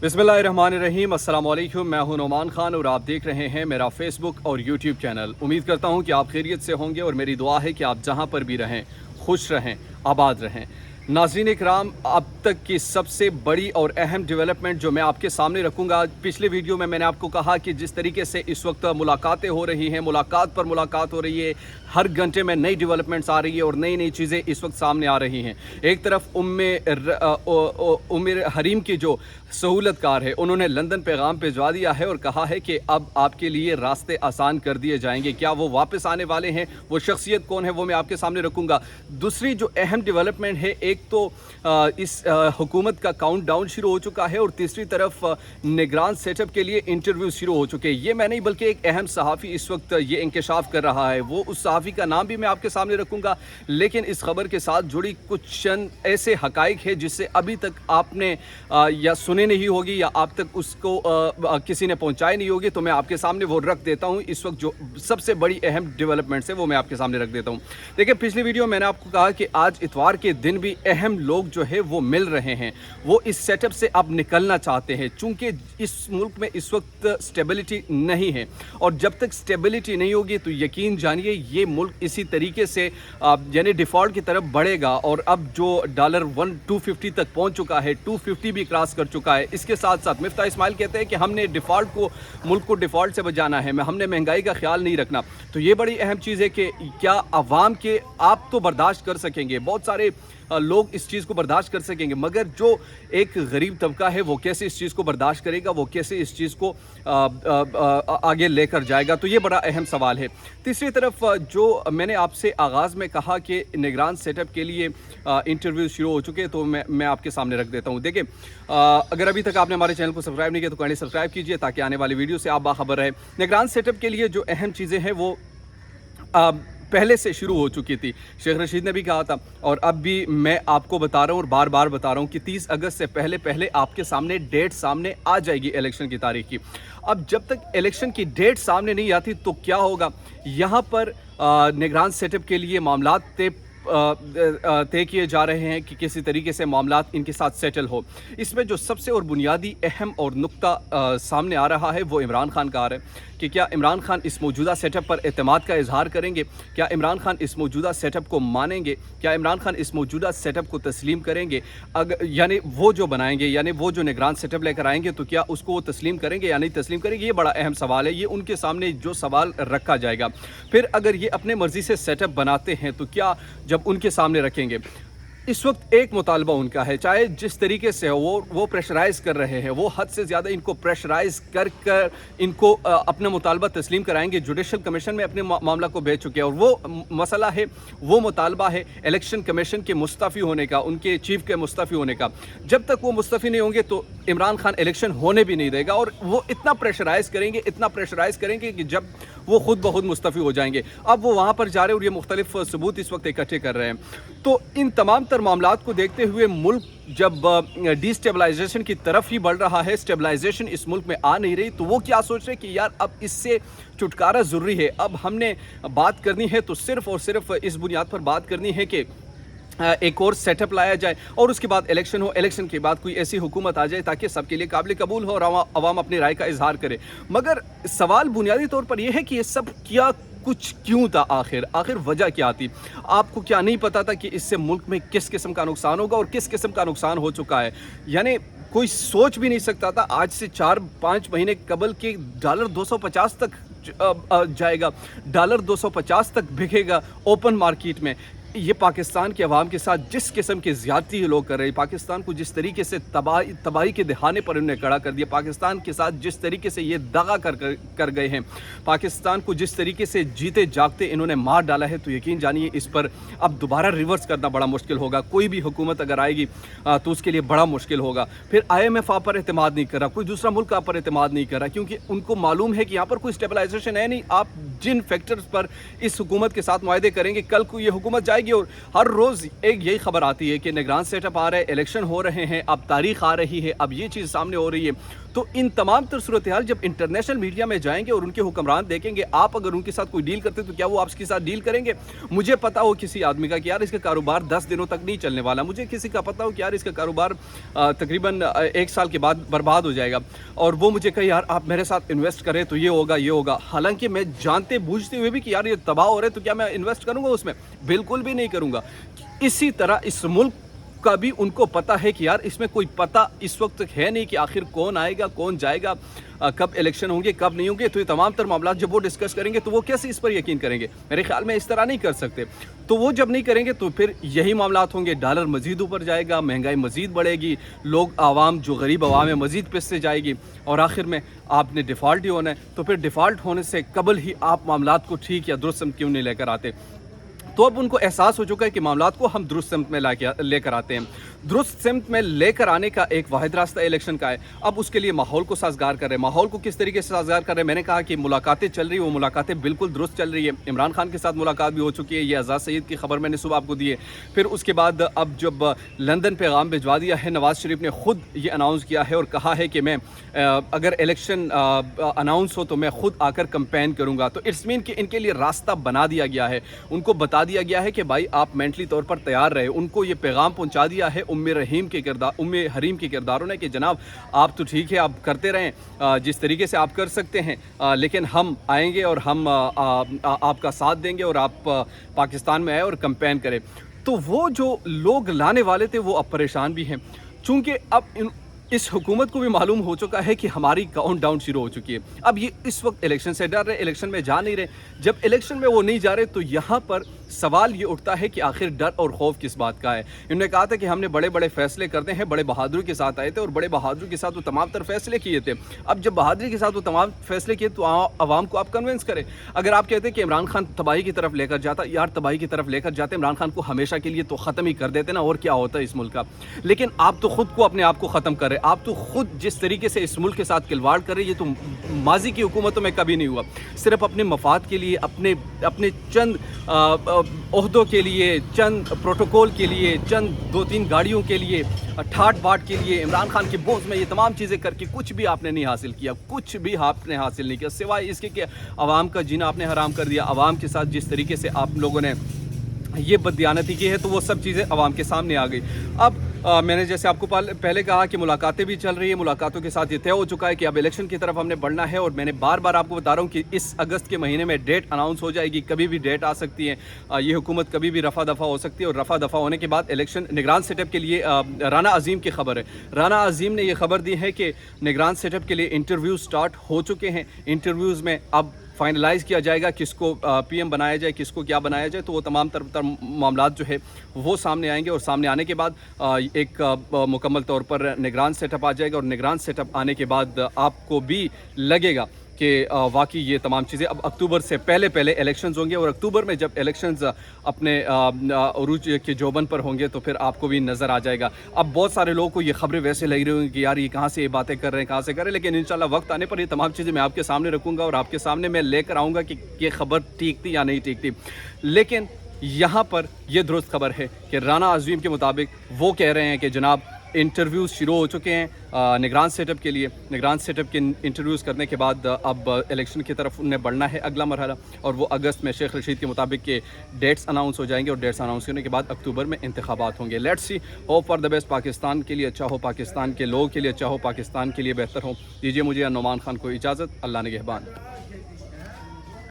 बिस्मिल्लाहिर्रहमानिर्रहीम, अस्सलाम वालेकुम। मैं हूं नोमान खान और आप देख रहे हैं मेरा फेसबुक और यूट्यूब चैनल। उम्मीद करता हूं कि आप खैरियत से होंगे और मेरी दुआ है कि आप जहां पर भी रहें खुश रहें, आबाद रहें। नाज़रीन इकराम, अब तक की सबसे बड़ी और अहम डेवलपमेंट जो मैं आपके सामने रखूंगा, पिछले वीडियो में मैंने आपको कहा कि जिस तरीके से इस वक्त मुलाकातें हो रही हैं, मुलाकात पर मुलाकात हो रही है, हर घंटे में नई डेवलपमेंट्स आ रही है और नई नई चीज़ें इस वक्त सामने आ रही हैं। एक तरफ उम्मे हरीम की जो सहूलतकार है, उन्होंने लंदन पैगाम भिजवा दिया है और कहा है कि अब आपके लिए रास्ते आसान कर दिए जाएंगे। क्या वो वापस आने वाले हैं, वो शख्सियत कौन है, वो मैं आपके सामने रखूँगा। दूसरी जो अहम डेवलपमेंट है, एक तो इस हुकूमत का काउंट डाउन शुरू हो चुका है और तीसरी तरफ निगरान सेटअप के लिए इंटरव्यू शुरू हो चुके हैं। ये मैं नहीं बल्कि एक अहम सहाफ़ी इस वक्त ये इंकशाफ कर रहा है। वो उस सहाफ़ी का नाम भी मैं आपके सामने रखूँगा, लेकिन इस खबर के साथ जुड़ी कुछ ऐसे हकाइक है जिससे अभी तक आपने या सुने नहीं होगी या आप तक उसको किसी ने पहुँचाई नहीं होगी, तो मैं आपके सामने वो रख देता हूँ। इस वक्त जो सबसे बड़ी अहम डेवलपमेंट्स है वो मैं आपके सामने रख देता हूँ। देखिए, पिछली वीडियो मैंने आपको कहा कि आज इतवार के दिन भी अहम लोग जो है वो मिल रहे हैं, वो इस सेटअप से अब निकलना चाहते हैं। चूंकि इस मुल्क में इस वक्त स्टेबिलिटी नहीं है और जब तक स्टेबिलिटी नहीं होगी तो यकीन जानिए ये मुल्क इसी तरीके से यानी डिफ़ॉल्ट की तरफ बढ़ेगा। और अब जो डॉलर 250 तक पहुंच चुका है, 250 भी क्रॉस कर चुका है। इसके साथ साथ मिफ्ता इस्माइल कहते हैं कि हमने मुल्क को डिफ़ॉल्ट से बचाना है, हमने महंगाई का ख्याल नहीं रखना। तो ये बड़ी अहम चीज़ है कि क्या अवाम के आप तो बर्दाश्त कर सकेंगे, बहुत सारे लोग इस चीज़ को बर्दाश्त कर सकेंगे, मगर जो एक गरीब तबका है वो कैसे इस चीज़ को बर्दाश्त करेगा, वो कैसे इस चीज़ को आगे लेकर जाएगा। तो ये बड़ा अहम सवाल है। तीसरी तरफ जो मैंने आपसे आगाज़ में कहा कि निगरान सेटअप के लिए इंटरव्यू शुरू हो चुके हैं, तो मैं आपके सामने रख देता हूँ। देखिए, अगर अभी तक आपने हमारे चैनल को सब्सक्राइब नहीं किया तो काइंडली सब्सक्राइब कीजिए ताकि आने वाली वीडियो से आप बाखबर रहे। निगरान सेटअप के लिए जो अहम चीज़ें हैं वो पहले से शुरू हो चुकी थी। शेख रशीद ने भी कहा था और अब भी मैं आपको बता रहा हूँ और बार बार बता रहा हूँ कि 30 अगस्त से पहले आपके सामने डेट सामने आ जाएगी इलेक्शन की तारीख की। अब जब तक इलेक्शन की डेट सामने नहीं आती तो क्या होगा, यहाँ पर निगरान सेटअप के लिए मामलात तय किए जा रहे हैं कि किसी तरीके से मामलात इनके साथ सेटल हो। इसमें जो सबसे और बुनियादी अहम और नुक्ता सामने आ रहा है वो इमरान खान का आ रहा है कि क्या इमरान खान इस मौजूदा सेटअप पर एतमाद का इजहार करेंगे, क्या इमरान खान इस मौजूदा सेटअप को मानेंगे, क्या इमरान खान इस मौजूदा सेटअप को तस्लीम करेंगे। अगर यानी वो जो बनाएंगे, यानी वो जो निगरान सेटअप लेकर आएंगे, तो क्या उसको वो तस्लीम करेंगे या नहीं तस्लीम करेंगे। ये बड़ा अहम सवाल है, ये उनके सामने जो सवाल रखा जाएगा। फिर अगर ये अपने मर्जी से सेटअप बनाते हैं तो क्या जब उनके सामने रखेंगे, इस वक्त एक मुतालबा उनका है, चाहे जिस तरीके से वो प्रेशराइज़ कर रहे हैं, वो हद से ज़्यादा इनको प्रेशराइज़ कर इनको अपना मुतालबा तस्लीम कराएंगे। जुडिशल कमीशन में अपने मामला को भेज चुके हैं और वो मसला है, वो मुतालबा है इलेक्शन कमीशन के मुस्तफ़ी होने का, उनके चीफ के मुस्तफ़ी होने का। जब तक वो मुस्तफ़ी नहीं होंगे तो इमरान खान इलेक्शन होने भी नहीं देगा और वो इतना प्रेशराइज़ करेंगे कि जब वो खुद ब खुद मुस्तफ़ी हो जाएंगे। अब वो वहाँ पर जा रहे हैं और ये मुख्तलिफ सबूत इस वक्त इकट्ठे कर रहे हैं। तो इन तमाम मामलात को देखते हुए मुल्क जब डिस्टेबलाइजेशन की तरफ ही बढ़ रहा है, स्टेबलाइजेशन इस मुल्क में आ नहीं रही, तो वो क्या सोच रहे हैं कि यार अब इससे छुटकारा ज़रूरी है। अब हमने बात करनी है तो सिर्फ़ और सिर्फ इस बुनियाद पर बात करनी है कि एक और सेटअप लाया जाए और उसके बाद इलेक्शन हो, इलेक्शन के बाद कोई ऐसी हुकूमत आ जाए ताकि सबके लिए काबिल कबूल हो और आवाम अपनी राय का इजहार करे। मगर सवाल बुनियादी तौर पर यह है कि ये सब क्या कुछ क्यों था, आखिर वजह क्या थी। आपको क्या नहीं पता था कि इससे मुल्क में किस किस्म का नुकसान होगा और किस किस्म का नुकसान हो चुका है। यानी कोई सोच भी नहीं सकता था आज से 4-5 महीने कबल के डॉलर 250 तक जाएगा, डॉलर 250 तक बिकेगा ओपन मार्केट में। ये पाकिस्तान के अवाम के साथ जिस किस्म की ज़्यादती लोग कर रहे हैं, पाकिस्तान को जिस तरीके से तबाही के दहाने पर उन्हें खड़ा कर दिया, पाकिस्तान के साथ जिस तरीके से ये दगा कर गए हैं, पाकिस्तान को जिस तरीके से जीते जागते इन्होंने मार डाला है, तो यकीन जानिए इस पर अब दोबारा रिवर्स करना बड़ा मुश्किल होगा। कोई भी हुकूमत अगर आएगी तो उसके लिए बड़ा मुश्किल होगा। फिर IMF आप पर एतमाद नहीं कर रहा, कोई दूसरा मुल्क आप पर एतमाद नहीं कर रहा, क्योंकि उनको मालूम है कि यहाँ पर कोई स्टेबलाइजेशन है नहीं। आप जिन फैक्टर्स पर इस हुकूमत के साथ मुआहदे करेंगे, कल को ये हुकूमत जाएगी گی اور ہر روز ایک یہی خبر آتی ہے کہ نگران سیٹ اپ آ رہا ہے, الیکشن ہو رہے ہیں, اب تاریخ آ رہی ہے, اب یہ چیز سامنے ہو رہی ہے. تو ان تمام تر صورتحال جب انٹرنیشنل میڈیا میں جائیں گے اور ان کے حکمران دیکھیں گے, آپ اگر ان کے ساتھ کوئی ڈیل کرتے تو کیا وہ آپ کے ساتھ ڈیل کریں گے؟ مجھے پتا ہو کسی آدمی کا کہ یار اس کا کاروبار 10 دنوں تک نہیں چلنے والا, مجھے کسی کا پتا ہو کہ یار اس کا کاروبار تقریباً 1 سال کے بعد برباد ہو جائے گا, اور وہ مجھے کہے یار آپ میرے ساتھ انویسٹ کریں تو یہ ہوگا یہ ہوگا, حالانکہ میں جانتے بوجھتے ہوئے بھی کہ یار یہ تباہ ہو رہے تو کیا میں انویسٹ کروں گا اس میں؟ بالکل بھی نہیں کروں گا. اسی طرح اس ملک کا بھی ان کو پتا ہے کہ یار اس میں کوئی پتہ اس وقت تک ہے نہیں کہ آخر کون آئے گا کون جائے گا, کب الیکشن ہوں گے کب نہیں ہوں گے. تو یہ تمام تر معاملات جب وہ ڈسکس کریں گے تو وہ کیسے اس پر یقین کریں گے؟ میرے خیال میں اس طرح نہیں کر سکتے. تو وہ جب نہیں کریں گے تو پھر یہی معاملات ہوں گے, ڈالر مزید اوپر جائے گا, مہنگائی مزید بڑھے گی, لوگ عوام جو غریب عوام ہے مزید پستے جائے گی, اور آخر میں آپ نے ڈیفالٹ ہی ہونا ہے. تو پھر ڈیفالٹ ہونے سے قبل ہی آپ معاملات کو ٹھیک یا درست سمت کیوں نہیں لے کر آتے؟ تو اب ان کو احساس ہو چکا ہے کہ معاملات کو ہم درست سمت میں لے کر آتے ہیں. درست سمت میں لے کر آنے کا ایک واحد راستہ الیکشن کا ہے. اب اس کے لیے ماحول کو سازگار کر رہے ہیں. ماحول کو کس طریقے سے سازگار کر رہے ہیں؟ میں نے کہا کہ ملاقاتیں چل رہی ہیں, وہ ملاقاتیں بالکل درست چل رہی ہے. عمران خان کے ساتھ ملاقات بھی ہو چکی ہے, یہ اعزاز سعید کی خبر میں نے صبح آپ کو دی ہے. پھر اس کے بعد اب جب لندن پیغام بھجوا دیا ہے, نواز شریف نے خود یہ اناؤنس کیا ہے اور کہا ہے کہ میں اگر الیکشن اناؤنس ہو تو میں خود آ کر کمپین کروں گا. تو اٹس مین کہ ان کے لیے راستہ بنا دیا گیا ہے, ان کو بتا دیا گیا ہے کہ بھائی آپ مینٹلی طور پر تیار رہے. ان کو یہ پیغام پہنچا دیا ہے ام حریم کے کرداروں نے کہ جناب آپ تو ٹھیک ہے آپ کرتے رہیں جس طریقے سے آپ کر سکتے ہیں, لیکن ہم آئیں گے اور ہم آپ کا ساتھ دیں گے اور آپ پاکستان میں آئے اور کمپین کریں. تو وہ جو لوگ لانے والے تھے وہ اب پریشان بھی ہیں, چونکہ اب اس حکومت کو بھی معلوم ہو چکا ہے کہ ہماری کاؤنٹ ڈاؤن شروع ہو چکی ہے. اب یہ اس وقت الیکشن سے ڈر رہے, الیکشن میں جا نہیں رہے. جب الیکشن میں وہ نہیں جا رہے تو یہاں پر سوال یہ اٹھتا ہے کہ آخر ڈر اور خوف کس بات کا ہے؟ انہوں نے کہا تھا کہ ہم نے بڑے بڑے فیصلے کرتے ہیں, بڑے بہادری کے ساتھ آئے تھے اور بڑے بہادری کے ساتھ وہ تمام تر فیصلے کیے تھے. اب جب بہادری کے ساتھ وہ تمام فیصلے کیے تو عوام کو آپ کنونس کریں. اگر آپ کہتے ہیں کہ عمران خان تباہی کی طرف لے کر جاتا, یار تباہی کی طرف لے کر جاتے عمران خان کو ہمیشہ کے لیے تو ختم ہی کر دیتے نا, اور کیا ہوتا ہے اس ملک کا. لیکن آپ تو خود کو اپنے آپ کو ختم کر رہے, آپ تو خود جس طریقے سے اس ملک کے ساتھ کھلواڑ کر رہے, یہ تو ماضی کی حکومتوں میں کبھی نہیں ہوا. صرف اپنے مفاد کے لیے, اپنے چند عہدوں کے لیے, چند پروٹوکول کے لیے, چند 2-3 گاڑیوں کے لیے, ٹھاٹ باٹ کے لیے, عمران خان کے بوجھ میں یہ تمام چیزیں کر کے کچھ بھی آپ نے نہیں حاصل کیا, کچھ بھی آپ نے حاصل نہیں کیا سوائے اس کے کہ عوام کا جینا آپ نے حرام کر دیا. عوام کے ساتھ جس طریقے سے آپ لوگوں نے یہ بددیانتی کی ہے تو وہ سب چیزیں عوام کے سامنے آ گئی. اب میں نے جیسے آپ کو پہلے کہا کہ ملاقاتیں بھی چل رہی ہیں, ملاقاتوں کے ساتھ یہ طے ہو چکا ہے کہ اب الیکشن کی طرف ہم نے بڑھنا ہے. اور میں نے بار بار آپ کو بتا رہا ہوں کہ اس اگست کے مہینے میں ڈیٹ اناؤنس ہو جائے گی, کبھی بھی ڈیٹ آ سکتی ہے, یہ حکومت کبھی بھی رفع دفع ہو سکتی ہے. اور رفع دفع ہونے کے بعد الیکشن نگران سیٹ اپ کے لیے رانا عظیم کی خبر ہے. رانا عظیم نے یہ خبر دی ہے کہ نگران سیٹ اپ کے لیے انٹرویو سٹارٹ ہو چکے ہیں. انٹرویوز میں اب فائنلائز کیا جائے گا کس کو پی ایم بنایا جائے, کس کو کیا بنایا جائے. تو وہ تمام تر معاملات جو ہے وہ سامنے آئیں گے, اور سامنے آنے کے بعد ایک مکمل طور پر نگران سیٹ اپ آ جائے گا. اور نگران سیٹ اپ آنے کے بعد آپ کو بھی لگے گا کہ واقعی یہ تمام چیزیں اب اکتوبر سے پہلے الیکشنز ہوں گے. اور اکتوبر میں جب الیکشنز اپنے عروج کے جوبن پر ہوں گے تو پھر آپ کو بھی نظر آ جائے گا. اب بہت سارے لوگوں کو یہ خبریں ویسے لگ رہی ہوں گی کہ یار یہ کہاں سے یہ باتیں کر رہے ہیں, کہاں سے کر رہے ہیں, لیکن انشاءاللہ وقت آنے پر یہ تمام چیزیں میں آپ کے سامنے رکھوں گا اور آپ کے سامنے میں لے کر آؤں گا کہ یہ خبر ٹھیک تھی یا نہیں ٹھیک تھی. لیکن یہاں پر یہ درست خبر ہے کہ رانا عظیم کے مطابق وہ کہہ رہے ہیں کہ جناب انٹرویوز شروع ہو چکے ہیں نگران سیٹ اپ کے لیے. نگران سیٹ اپ کے انٹرویوز کرنے کے بعد اب الیکشن کی طرف انہیں بڑھنا ہے اگلا مرحلہ, اور وہ اگست میں شیخ رشید کے مطابق کے ڈیٹس اناؤنس ہو جائیں گے, اور ڈیٹس اناؤنس ہونے کے بعد اکتوبر میں انتخابات ہوں گے. Let's see, hope for the best. Pakistan کے لیے اچھا ہو, پاکستان کے لوگوں کے لیے اچھا ہو, پاکستان کے لیے بہتر ہو. دیجیے مجھے نعمان خان کو اجازت. اللہ نگہبان.